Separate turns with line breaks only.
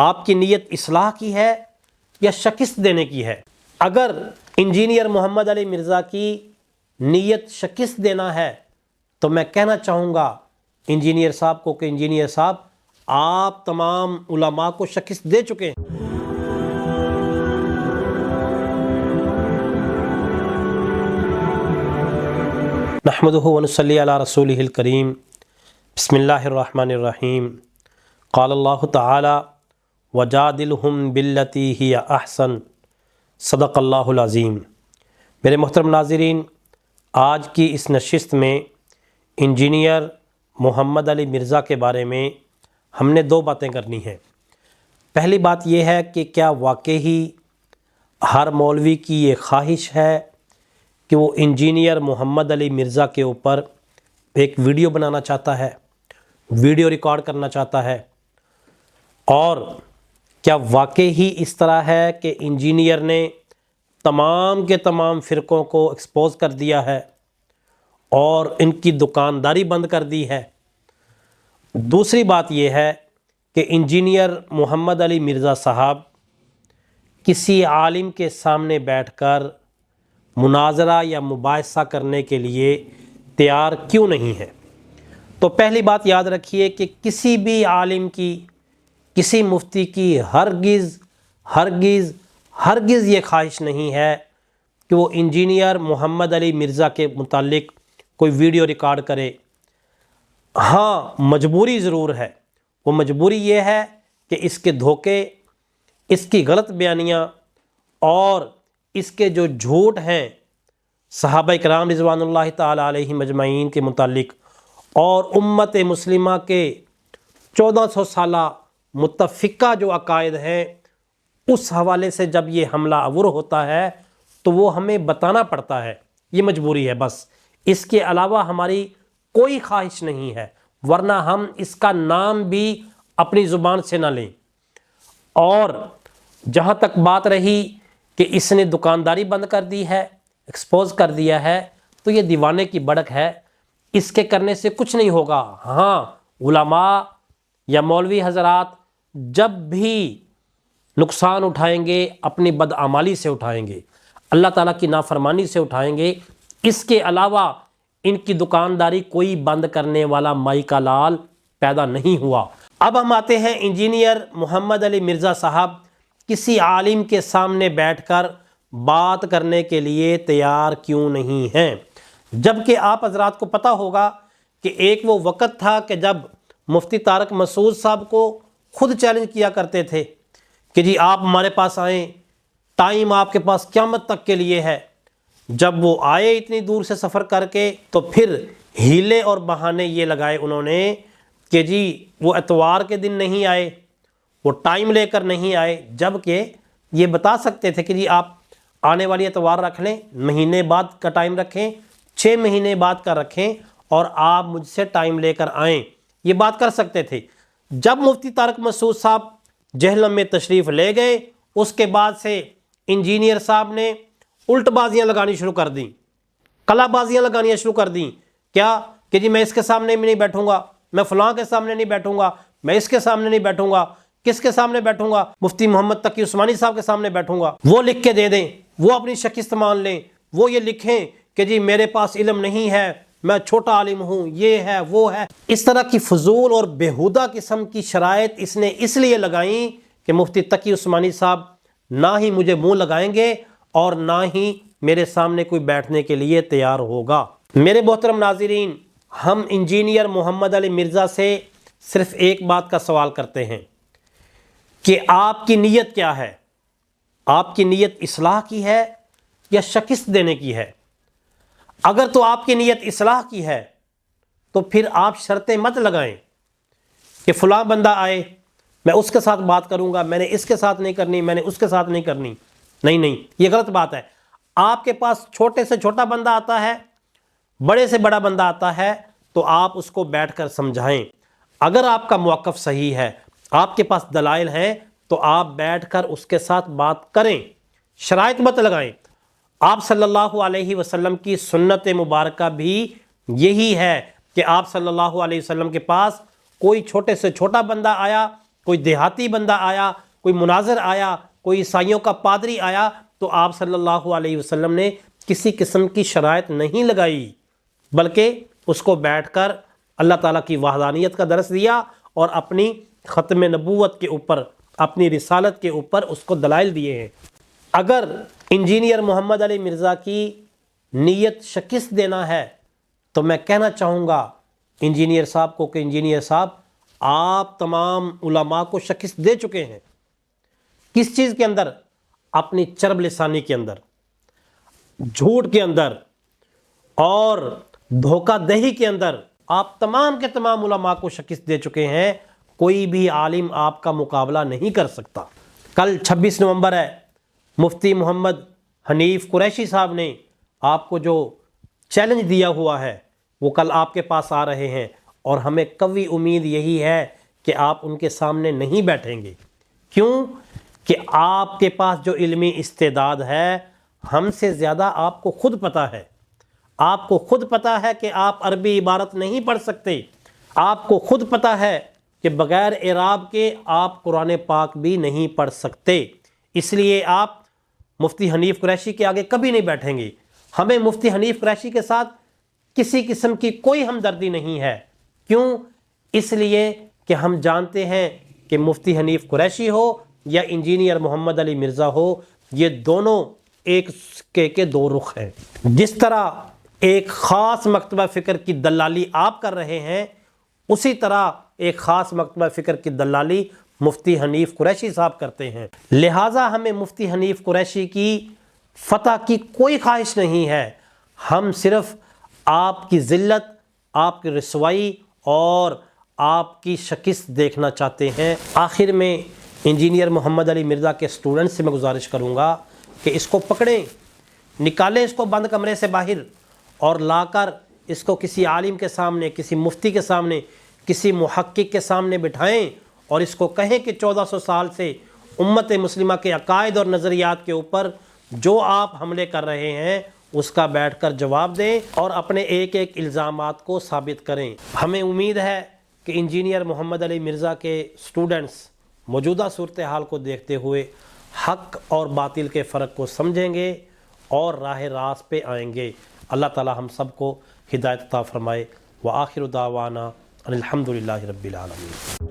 آپ کی نیت اصلاح کی ہے یا شکست دینے کی ہے؟ اگر انجینئر محمد علی مرزا کی نیت شکست دینا ہے تو میں کہنا چاہوں گا انجینئر صاحب کو کہ انجینئر صاحب آپ تمام علماء کو شکست دے چکے ہیں۔ نحمدہ ونصلی علی رسولہ الکریم، بسم اللہ الرحمن الرحیم۔ قال اللہ تعالی وجادلہم باللتی ہی احسن، صدق اللہ العظیم۔ میرے محترم ناظرین، آج کی اس نشست میں انجینئر محمد علی مرزا کے بارے میں ہم نے دو باتیں کرنی ہیں۔ پہلی بات یہ ہے کہ کیا واقعی ہر مولوی کی یہ خواہش ہے کہ وہ انجینئر محمد علی مرزا کے اوپر ایک ویڈیو بنانا چاہتا ہے، ویڈیو ریکارڈ کرنا چاہتا ہے؟ اور کیا واقعی اس طرح ہے کہ انجینئر نے تمام کے تمام فرقوں کو ایکسپوز کر دیا ہے اور ان کی دکانداری بند کر دی ہے؟ دوسری بات یہ ہے کہ انجینئر محمد علی مرزا صاحب کسی عالم کے سامنے بیٹھ کر مناظرہ یا مباحثہ کرنے کے لیے تیار کیوں نہیں ہے؟ تو پہلی بات یاد رکھیے کہ کسی بھی عالم کی، کسی مفتی کی ہرگز یہ خواہش نہیں ہے کہ وہ انجینئر محمد علی مرزا کے متعلق کوئی ویڈیو ریکارڈ کرے۔ ہاں، مجبوری ضرور ہے۔ وہ مجبوری یہ ہے کہ اس کے دھوکے، اس کی غلط بیانیاں اور اس کے جو جھوٹ ہیں صحابہ کرام رضوان اللہ تعالی علیہم اجمعین کے متعلق اور امت مسلمہ کے 1400 سالہ متفقہ جو عقائد ہیں، اس حوالے سے جب یہ حملہ آور ہوتا ہے تو وہ ہمیں بتانا پڑتا ہے۔ یہ مجبوری ہے بس، اس کے علاوہ ہماری کوئی خواہش نہیں ہے، ورنہ ہم اس کا نام بھی اپنی زبان سے نہ لیں۔ اور جہاں تک بات رہی کہ اس نے دکانداری بند کر دی ہے، ایکسپوز کر دیا ہے، تو یہ دیوانے کی بڑک ہے، اس کے کرنے سے کچھ نہیں ہوگا۔ ہاں، علماء یا مولوی حضرات جب بھی نقصان اٹھائیں گے اپنی بدعمالی سے اٹھائیں گے، اللہ تعالیٰ کی نافرمانی سے اٹھائیں گے۔ اس کے علاوہ ان کی دکانداری کوئی بند کرنے والا مائی کا لال پیدا نہیں ہوا۔ اب ہم آتے ہیں انجینئر محمد علی مرزا صاحب کسی عالم کے سامنے بیٹھ کر بات کرنے کے لیے تیار کیوں نہیں ہیں؟ جبکہ آپ حضرات کو پتہ ہوگا کہ ایک وہ وقت تھا کہ جب مفتی طارق مسعود صاحب کو خود چیلنج کیا کرتے تھے کہ جی آپ ہمارے پاس آئیں، ٹائم آپ کے پاس قیامت تک کے لیے ہے۔ جب وہ آئے اتنی دور سے سفر کر کے تو پھر ہیلے اور بہانے یہ لگائے انہوں نے کہ جی وہ اتوار کے دن نہیں آئے، وہ ٹائم لے کر نہیں آئے، جبکہ یہ بتا سکتے تھے کہ جی آپ آنے والی اتوار رکھ لیں، مہینے بعد کا ٹائم رکھیں، 6 مہینے بعد کا رکھیں اور آپ مجھ سے ٹائم لے کر آئیں، یہ بات کر سکتے تھے۔ جب مفتی طارق مسعود صاحب جہلم میں تشریف لے گئے، اس کے بعد سے انجینئر صاحب نے الٹ بازیاں لگانی شروع کر دیں، کلا بازیاں لگانی شروع کر دیں۔ کیا کہ جی میں اس کے سامنے میں نہیں بیٹھوں گا، میں فلاں کے سامنے نہیں بیٹھوں گا، میں اس کے سامنے نہیں بیٹھوں گا۔ کس کے سامنے بیٹھوں گا؟ مفتی محمد تقی عثمانی صاحب کے سامنے بیٹھوں گا۔ وہ لکھ کے دے دیں، وہ اپنی شکست مان لیں، وہ یہ لکھیں کہ جی میرے پاس علم نہیں ہے، میں چھوٹا عالم ہوں، یہ ہے وہ ہے۔ اس طرح کی فضول اور بیہودہ قسم کی شرائط اس نے اس لیے لگائیں کہ مفتی تقی عثمانی صاحب نہ ہی مجھے منہ لگائیں گے اور نہ ہی میرے سامنے کوئی بیٹھنے کے لیے تیار ہوگا۔ میرے محترم ناظرین، ہم انجینئر محمد علی مرزا سے صرف ایک بات کا سوال کرتے ہیں کہ آپ کی نیت کیا ہے؟ آپ کی نیت اصلاح کی ہے یا شکست دینے کی ہے؟ اگر تو آپ کی نیت اصلاح کی ہے تو پھر آپ شرطیں مت لگائیں کہ فلاں بندہ آئے میں اس کے ساتھ بات کروں گا، میں نے اس کے ساتھ نہیں کرنی، میں نے اس کے ساتھ نہیں کرنی۔ نہیں، یہ غلط بات ہے۔ آپ کے پاس چھوٹے سے چھوٹا بندہ آتا ہے، بڑے سے بڑا بندہ آتا ہے، تو آپ اس کو بیٹھ کر سمجھائیں۔ اگر آپ کا موقف صحیح ہے، آپ کے پاس دلائل ہیں، تو آپ بیٹھ کر اس کے ساتھ بات کریں، شرائط مت لگائیں۔ آپ صلی اللہ علیہ وسلم کی سنت مبارکہ بھی یہی ہے کہ آپ صلی اللہ علیہ وسلم کے پاس کوئی چھوٹے سے چھوٹا بندہ آیا کوئی دیہاتی بندہ آیا، کوئی مناظر آیا، کوئی عیسائیوں کا پادری آیا، تو آپ صلی اللہ علیہ وسلم نے کسی قسم کی شرائط نہیں لگائی، بلکہ اس کو بیٹھ کر اللہ تعالیٰ کی وحدانیت کا درس دیا اور اپنی ختم نبوت کے اوپر، اپنی رسالت کے اوپر اس کو دلائل دیے ہیں۔ اگر انجینئر محمد علی مرزا کی نیت شکست دینا ہے تو میں کہنا چاہوں گا انجینئر صاحب کو کہ انجینئر صاحب آپ تمام علماء کو شکست دے چکے ہیں۔ کس چیز کے اندر؟ اپنی چرب لسانی کے اندر، جھوٹ کے اندر اور دھوکہ دہی کے اندر آپ تمام کے تمام علماء کو شکست دے چکے ہیں۔ کوئی بھی عالم آپ کا مقابلہ نہیں کر سکتا۔ کل 26 نومبر ہے، مفتی محمد حنیف قریشی صاحب نے آپ کو جو چیلنج دیا ہوا ہے وہ کل آپ کے پاس آ رہے ہیں، اور ہمیں قوی امید یہی ہے کہ آپ ان کے سامنے نہیں بیٹھیں گے۔ کیوں؟ کہ آپ کے پاس جو علمی استعداد ہے ہم سے زیادہ آپ کو خود پتہ ہے۔ آپ کو خود پتہ ہے کہ آپ عربی عبارت نہیں پڑھ سکتے، آپ کو خود پتہ ہے کہ بغیر اعراب کے آپ قرآن پاک بھی نہیں پڑھ سکتے، اس لیے آپ مفتی حنیف قریشی کے آگے کبھی نہیں بیٹھیں گے۔ ہمیں مفتی حنیف قریشی کے ساتھ کسی قسم کی کوئی ہمدردی نہیں ہے۔ کیوں؟ اس لیے کہ ہم جانتے ہیں کہ مفتی حنیف قریشی ہو یا انجینئر محمد علی مرزا ہو، یہ دونوں ایک سکے کے دو رخ ہیں۔ جس طرح ایک خاص مکتبہ فکر کی دلالی آپ کر رہے ہیں، اسی طرح ایک خاص مکتبہ فکر کی دلالی مفتی حنیف قریشی صاحب کرتے ہیں۔ لہٰذا ہمیں مفتی حنیف قریشی کی فتح کی کوئی خواہش نہیں ہے، ہم صرف آپ کی ذلت، آپ کی رسوائی اور آپ کی شکست دیکھنا چاہتے ہیں۔ آخر میں انجینئر محمد علی مرزا کے اسٹوڈنٹ سے میں گزارش کروں گا کہ اس کو پکڑیں، نکالیں اس کو بند کمرے سے باہر اور لا کر اس کو کسی عالم کے سامنے، کسی مفتی کے سامنے، کسی محقق کے سامنے بٹھائیں اور اس کو کہیں کہ 1400 سال سے امت مسلمہ کے عقائد اور نظریات کے اوپر جو آپ حملے کر رہے ہیں اس کا بیٹھ کر جواب دیں اور اپنے ایک ایک الزامات کو ثابت کریں۔ ہمیں امید ہے کہ انجینئر محمد علی مرزا کے اسٹوڈنٹس موجودہ صورتحال کو دیکھتے ہوئے حق اور باطل کے فرق کو سمجھیں گے اور راہ راست پہ آئیں گے۔ اللہ تعالی ہم سب کو ہدایت عطا فرمائے۔ وآخر دعوانا ان الحمد للہ رب العالمین۔